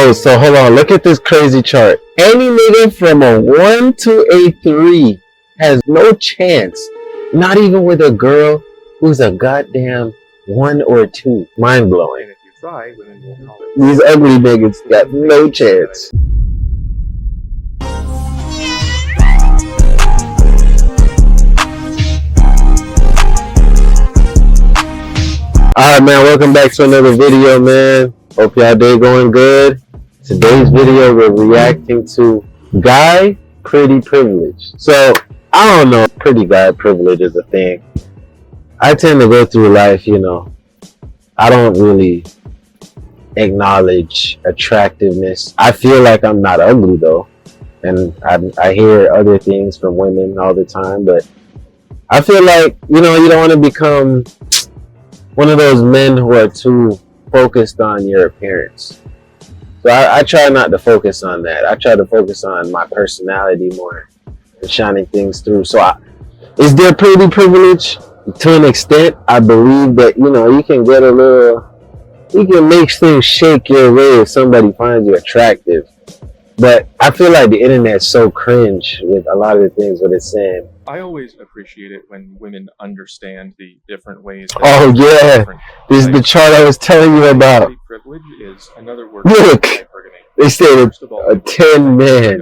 Oh, so hold on. Look at this crazy chart. Any nigga from a 1 to a 3 has no chance. Not even with a girl who's a goddamn 1 or 2. Mind blowing. And if you try, women will call it. These ugly niggas got no chance. Alright, man, welcome back to another video, man. Hope y'all day going good. Today's video, we're reacting to Guy Pretty Privilege. So, I don't know, pretty guy privilege is a thing. I tend to go through life, you know, I don't really acknowledge attractiveness. I feel like I'm not ugly though. And I hear other things from women all the time, but I feel like, you know, you don't want to become one of those men who are too focused on your appearance. So I try not to focus on that. I try to focus on my personality more and shining things through. So is there pretty privilege? To an extent, I believe that, you know, you can get a little, you can make things shake your way if somebody finds you attractive. But I feel like the internet's so cringe with a lot of the things that it's saying. I always appreciate it when women understand the different ways. Oh yeah, this is the chart I was telling you about. Privilege is another word. Look, they said a 10 man.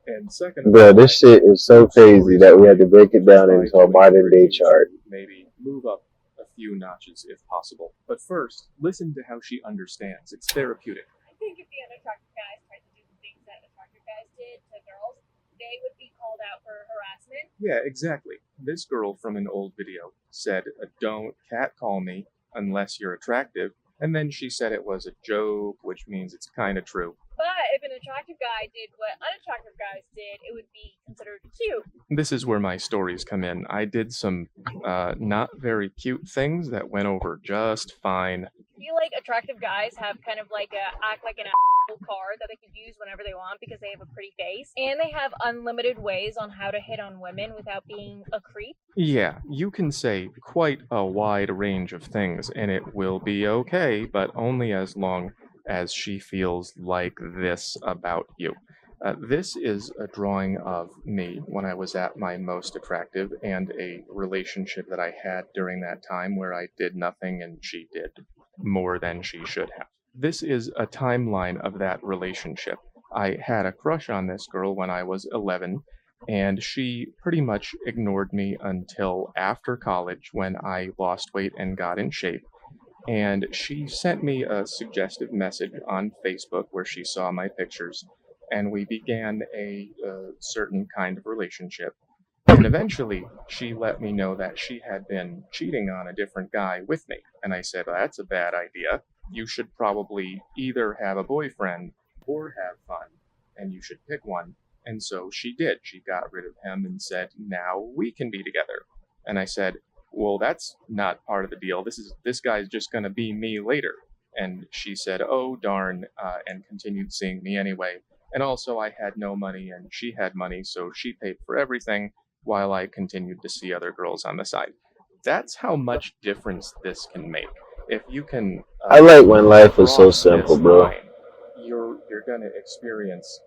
And second, bro, this shit is so crazy that we had to break it down into a modern day chart. Maybe move up a few notches if possible. But first, listen to how she understands. It's therapeutic. I think if the unattractive guys tried to do the things that attractive guys did to girls, they would be called out for harassment. Yeah, exactly. This girl from an old video said, don't catcall me unless you're attractive. And then she said it was a joke, which means it's kind of true. But if an attractive guy did what unattractive guys did, it would be considered cute. This is where my stories come in. I did some not very cute things that went over just fine. I feel like attractive guys have kind of like act like an asshole card that they can use whenever they want because they have a pretty face. And they have unlimited ways on how to hit on women without being a creep. Yeah, you can say quite a wide range of things and it will be okay, but only as long as she feels like this about you. This is a drawing of me when I was at my most attractive and a relationship that I had during that time where I did nothing and she did more than she should have. This is a timeline of that relationship. I had a crush on this girl when I was 11 and she pretty much ignored me until after college when I lost weight and got in shape. And she sent me a suggestive message on Facebook where she saw my pictures, and we began a certain kind of relationship. And eventually, she let me know that she had been cheating on a different guy with me. And I said, well, that's a bad idea. You should probably either have a boyfriend or have fun, and you should pick one. And so she did. She got rid of him and said, now we can be together. And I said, well, that's not part of the deal. This guy's just going to be me later. And she said, oh, darn, and continued seeing me anyway. And also I had no money and she had money, so she paid for everything while I continued to see other girls on the side. That's how much difference this can make. If you can... I like when life is so simple, bro. Line, you're going to experience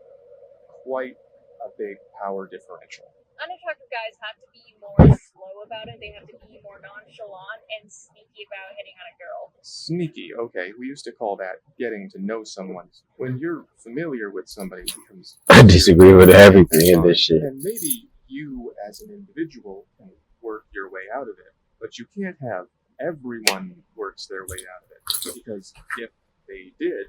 quite a big power differential. Unattractive guys have to be more slow about it. They have to be more nonchalant and sneaky about hitting on a girl. Sneaky, okay. We used to call that getting to know someone. When you're familiar with somebody, it becomes... I disagree with everything in this shit. And maybe you, as an individual, can work your way out of it. But you can't have everyone works their way out of it. Because if they did,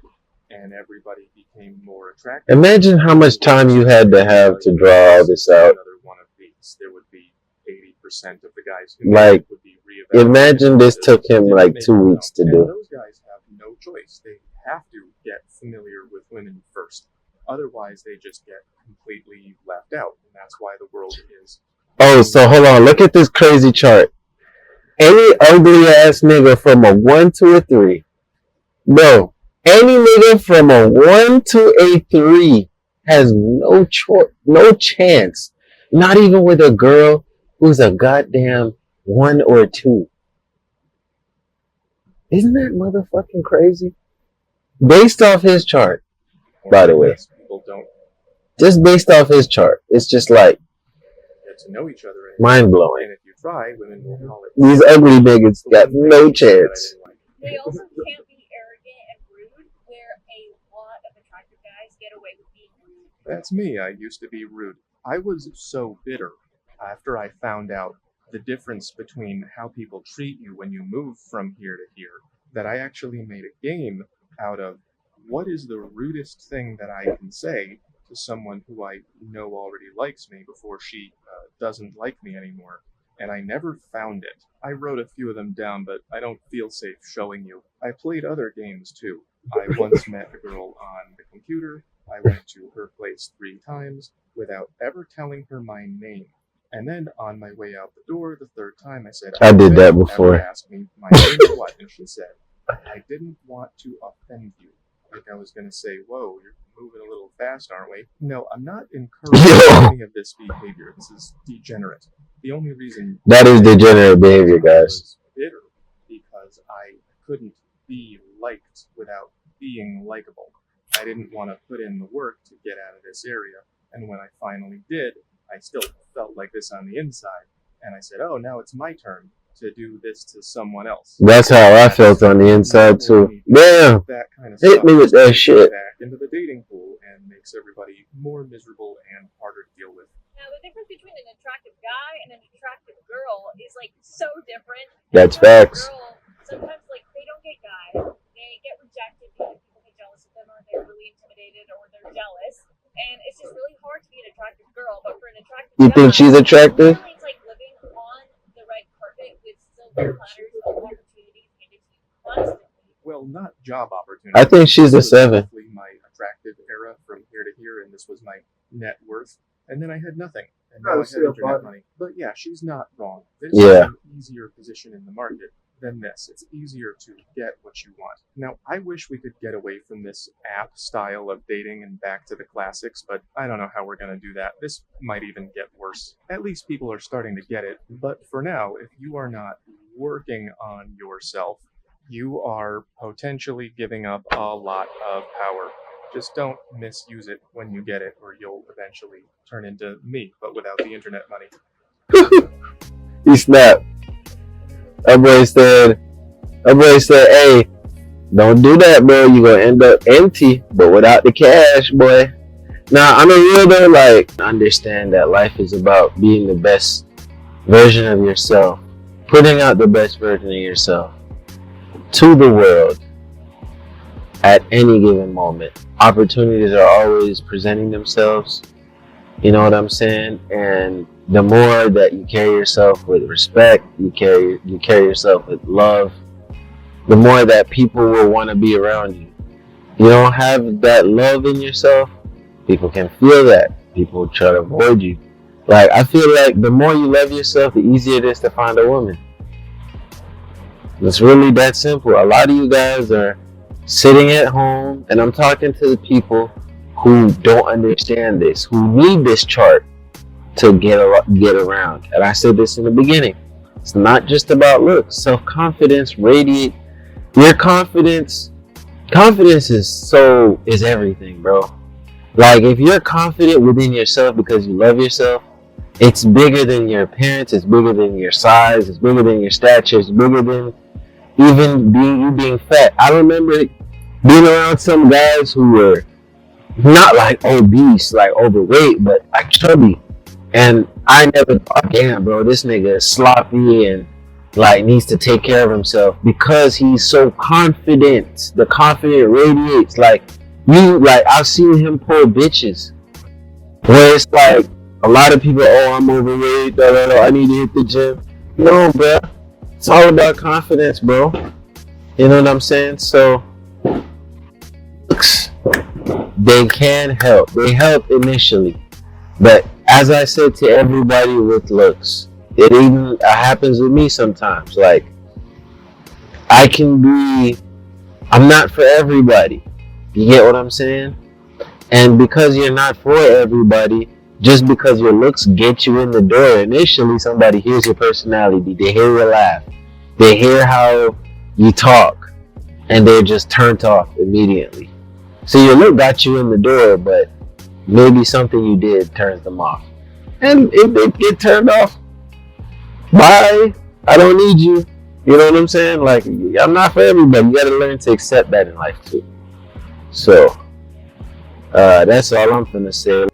and everybody became more attractive... Imagine how much time you had to have to draw all this out. Another one of these, there would be 80% of the guys who like, would be reevaluated. Imagine this took him like 2 weeks to do. Those guys have no choice. They have to get familiar with women first. Otherwise, they just get completely left out. And that's why the world is... Oh, so hold on. Look at this crazy chart. Any ugly ass nigga from a 1 to a 3. Bro, any nigga from a 1 to a 3 has no chance. Not even with a girl who's a goddamn 1 or 2. Isn't that motherfucking crazy? Based off his chart, by the way. People don't Just based off his chart, it's just like get to know each other anymore. mind blowing. And if you try, women will call it. These ugly niggas got no chance. They also can't be arrogant and rude, where a lot of attractive guys get away with being rude. That's me. I used to be rude. I was so bitter after I found out the difference between how people treat you when you move from here to here that I actually made a game out of what is the rudest thing that I can say to someone who I know already likes me before she doesn't like me anymore. And I never found it. I wrote a few of them down, but I don't feel safe showing you. I played other games too. I once met a girl on the computer. I went to her place 3 times without ever telling her my name. And then on my way out the door, the 3rd time, I said, I did that before. Asked me my name or what? And she said, I didn't want to offend you. Like I was going to say, whoa, you're moving a little fast, aren't we? No, I'm not encouraging any of this behavior. This is degenerate. The only reason that is degenerate behavior, guys. I was bitter because I couldn't be liked without being likable. I didn't want to put in the work to get out of this area. And when I finally did, I still felt like this on the inside. And I said, oh, now it's my turn to do this to someone else. That's how I felt on the inside too. Damn, that kind of hit me with that shit. Back into the dating pool and makes everybody more miserable and harder to deal with. Now, the difference between an attractive guy and an attractive girl is like so different. That's facts. Girl, sometimes like they don't get guys, they get rejected because people get jealous of them, or they're really intimidated, or they're jealous, and it's just really hard to be an attractive girl. But for an attractive You guy, think she's attractive? it's like living on the red carpet with silver platters of opportunities handed to you constantly. Well, not job opportunities. I think she's a 7. Roughly my attractive era from here to here, and this was my net worth. And then I had nothing, and now I have internet money. But yeah, she's not wrong. There's an easier position in the market than this. It's easier to get what you want. Now, I wish we could get away from this app style of dating and back to the classics, but I don't know how we're going to do that. This might even get worse. At least people are starting to get it. But for now, if you are not working on yourself, you are potentially giving up a lot of power. Just don't misuse it when you get it, or you'll eventually turn into me, but without the internet money. He snapped. That boy said, hey, don't do that, bro. You're going to end up empty, but without the cash, boy. Now, on the real though, like, understand that life is about being the best version of yourself, putting out the best version of yourself to the world at any given moment. Opportunities are always presenting themselves, you know what I'm saying? And the more that you carry yourself with respect, you carry yourself with love, the more that people will want to be around you. You don't have that love in yourself, people can feel that. People try to avoid you. Like, I feel like the more you love yourself, the easier it is to find a woman. It's really that simple. A lot of you guys are sitting at home, and I'm talking to the people who don't understand this, who need this chart to get around. And I said this in the beginning. It's not just about looks. Self-confidence, radiate. Your confidence is everything, bro. Like, if you're confident within yourself because you love yourself, it's bigger than your appearance, it's bigger than your size, it's bigger than your stature, it's bigger than even being fat. I remember being around some guys who were not like obese, like overweight, but like chubby. And I never thought, damn, bro, this nigga is sloppy and like needs to take care of himself, because he's so confident. The confidence radiates. Like I've seen him pull bitches where it's like a lot of people, oh, I'm overweight, I need to hit the gym. No, bro. It's all about confidence, bro. You know what I'm saying? So, looks, they can help. They help initially. But as I said to everybody with looks, it even happens with me sometimes. Like, I'm not for everybody. You get what I'm saying? And because you're not for everybody, just because your looks get you in the door, initially somebody hears your personality, they hear your laugh, they hear how you talk, and they're just turned off immediately. So your look got you in the door, but maybe something you did turned them off. And if they get turned off, bye. I don't need you. You know what I'm saying? Like, I'm not for everybody. You gotta learn to accept that in life too. So, that's all I'm finna say.